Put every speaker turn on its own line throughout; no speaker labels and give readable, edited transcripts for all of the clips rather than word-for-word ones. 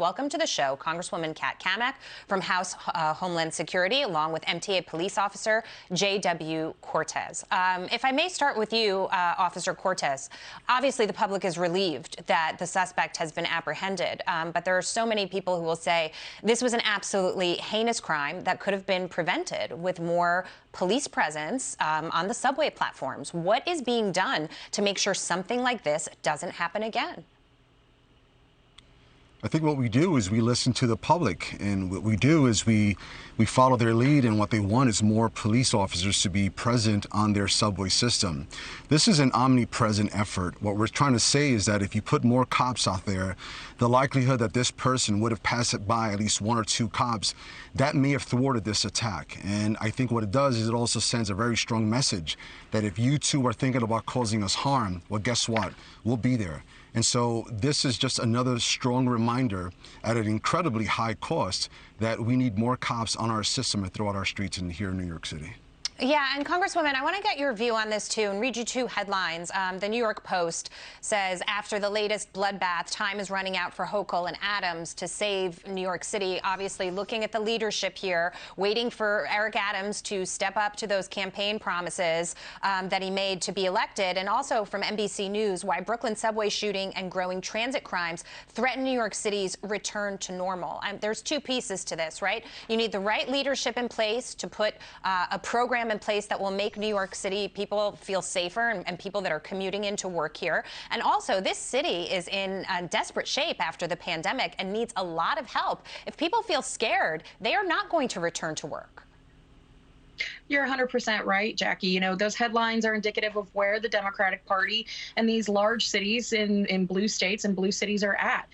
welcome to the show Congresswoman Cammack from House Homeland Security, along with MTA police officer J.W. Cortes. If I may start with you, Officer Cortes, obviously the public is relieved that the suspect has been apprehended, but there are so many people who will say this was an absolutely heinous crime that could have been prevented with more police presence on the subway platforms. What is being done to make sure something like this doesn't happen again?
I think what we do is we listen to the public, and what we do is we follow their lead, and what they want is more police officers to be present on their subway system. This is an omnipresent effort. What we're trying to say is that if you put more cops out there, the likelihood that this person would have passed it by at least one or two cops, that may have thwarted this attack. And I think what it does is it also sends a very strong message that if you two are thinking about causing us harm, well, guess what? We'll be there. And so this is just another strong reminder at an incredibly high cost that we need more cops on our system and throughout our streets here in New York City.
Yeah, and Congresswoman, I want to get your view on this too and read you two headlines. The New York Post says, after the latest bloodbath, time is running out for Hochul and Adams to save New York City. Obviously looking at the leadership here, waiting for Eric Adams to step up to those campaign promises that he made to be elected. And also from NBC News, why Brooklyn subway shooting and growing transit crimes threaten New York City's return to normal. There's two pieces to this, right? You need the right leadership in place to put a program in place that will make New York City people feel safer and people that are commuting into work here. And also, this city is in desperate shape after the pandemic and needs a lot of help. If people feel scared, they are not going to return to work.
You're 100% right, Jackie. You know, those headlines are indicative of where the Democratic Party and these large cities in blue states and blue cities are at.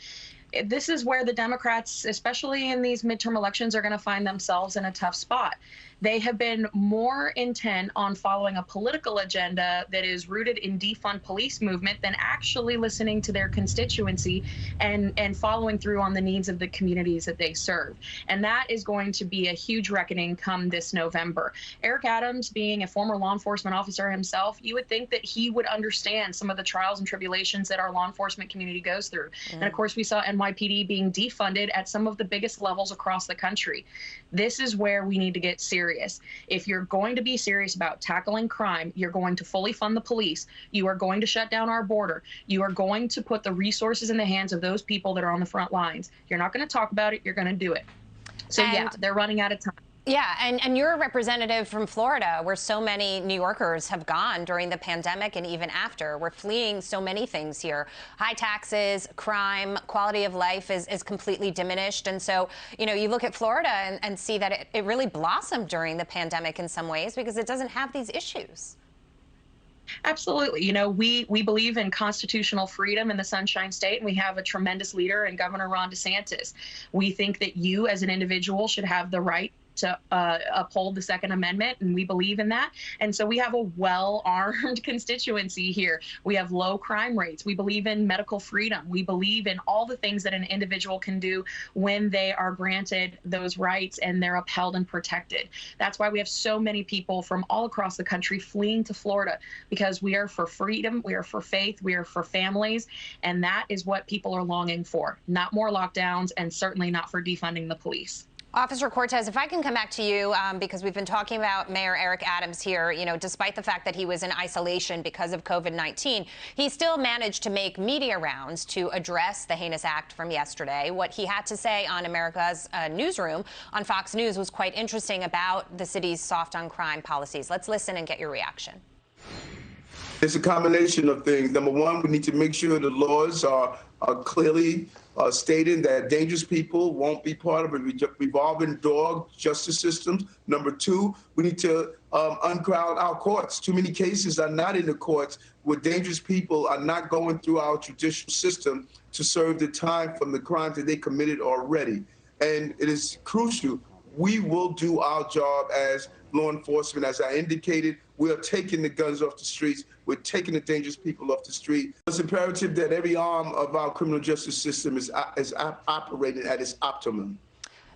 This is where the Democrats, especially in these midterm elections, are going to find themselves in a tough spot. They have been more intent on following a political agenda that is rooted in defund police movement than actually listening to their constituency and following through on the needs of the communities that they serve. And that is going to be a huge reckoning come this November. Eric Adams, being a former law enforcement officer himself, you would think that he would understand some of the trials and tribulations that our law enforcement community goes through. And of course, we saw NYPD being defunded at some of the biggest levels across the country. This is where we need to get serious. If you're going to be serious about tackling crime, you're going to fully fund the police. You are going to shut down our border. You are going to put the resources in the hands of those people that are on the front lines. You're not going to talk about it. You're going to do it. So, yeah, they're running out of time.
Yeah, and you're a representative from Florida, where so many New Yorkers have gone during the pandemic and even after. We're fleeing so many things here. High taxes, crime, quality of life is completely diminished. And so, you know, you look at Florida and see that it really blossomed during the pandemic in some ways because it doesn't have these issues.
Absolutely. You know, we believe in constitutional freedom in the Sunshine State, and we have a tremendous leader in Governor Ron DeSantis. We think that you as an individual should have the right to uphold the Second Amendment, and we believe in that. And so we have a well-armed constituency here. We have low crime rates. We believe in medical freedom. We believe in all the things that an individual can do when they are granted those rights and they're upheld and protected. That's why we have so many people from all across the country fleeing to Florida, because we are for freedom, we are for faith, we are for families, and that is what people are longing for. Not more lockdowns, and certainly not for defunding the police.
Officer Cortes, if I can come back to you, because we've been talking about Mayor Eric Adams here, you know, despite the fact that he was in isolation because of COVID-19, he still managed to make media rounds to address the heinous act from yesterday. What he had to say on America's newsroom on Fox News was quite interesting about the city's soft on crime policies. Let's listen and get your reaction.
It's a combination of things. Number one, we need to make sure the laws are clearly stating that dangerous people won't be part of a revolving door justice systems. Number two, we need to uncrowd our courts. Too many cases are not in the courts where dangerous people are not going through our judicial system to serve the time from the crimes that they committed already. And it is crucial. We will do our job as law enforcement. As I indicated, we are taking the guns off the streets. We're taking the dangerous people off the street. It's imperative that every arm of our criminal justice system is operating at its optimum.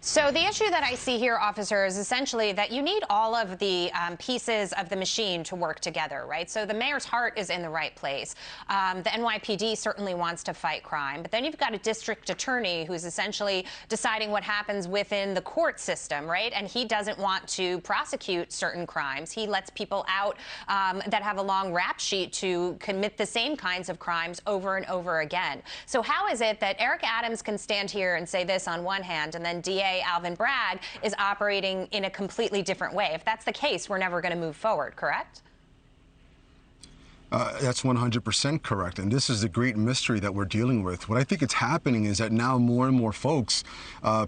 So the issue that I see here, officer, is essentially that you need all of the pieces of the machine to work together, right? So the mayor's heart is in the right place. The NYPD certainly wants to fight crime, but then you've got a district attorney who's essentially deciding what happens within the court system, right? And he doesn't want to prosecute certain crimes. He lets people out that have a long rap sheet to commit the same kinds of crimes over and over again. So how is it that Eric Adams can stand here and say this on one hand, and then DA Alvin Bragg is operating in a completely different way? If that's the case, we're never going to move forward, correct?
That's 100% correct. And this is the great mystery that we're dealing with. What I think is happening is that now more and more folks,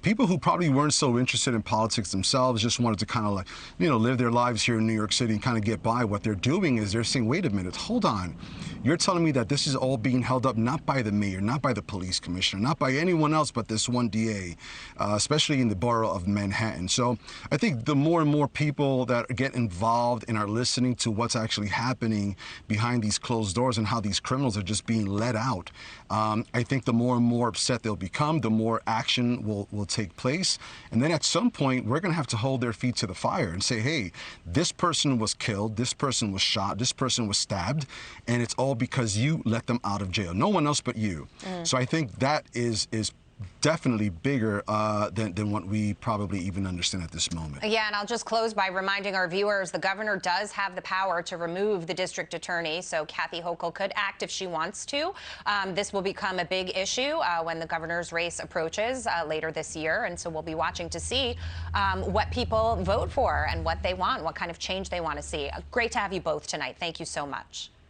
people who probably weren't so interested in politics themselves, just wanted to kind of live their lives here in New York City and kind of get by. What they're doing is they're saying, wait a minute, hold on. You're telling me that this is all being held up not by the mayor, not by the police commissioner, not by anyone else but this one DA, especially in the borough of Manhattan. So I think the more and more people that get involved and are listening to what's actually happening behind these closed doors and how these criminals are just being let out, I think the more and more upset they'll become, the more action will take place. And then at some point, we're going to have to hold their feet to the fire and say, hey, this person was killed, this person was shot, this person was stabbed, and it's all because you let them out of jail. No one else but you. So I think that is definitely bigger than what we probably even understand at this moment.
Yeah, and I'll just close by reminding our viewers the governor does have the power to remove the district attorney, so Kathy Hochul could act if she wants to. This will become a big issue when the governor's race approaches later this year, and so we'll be watching to see what people vote for and what they want, what kind of change they want to see. Great to have you both tonight. Thank you so much.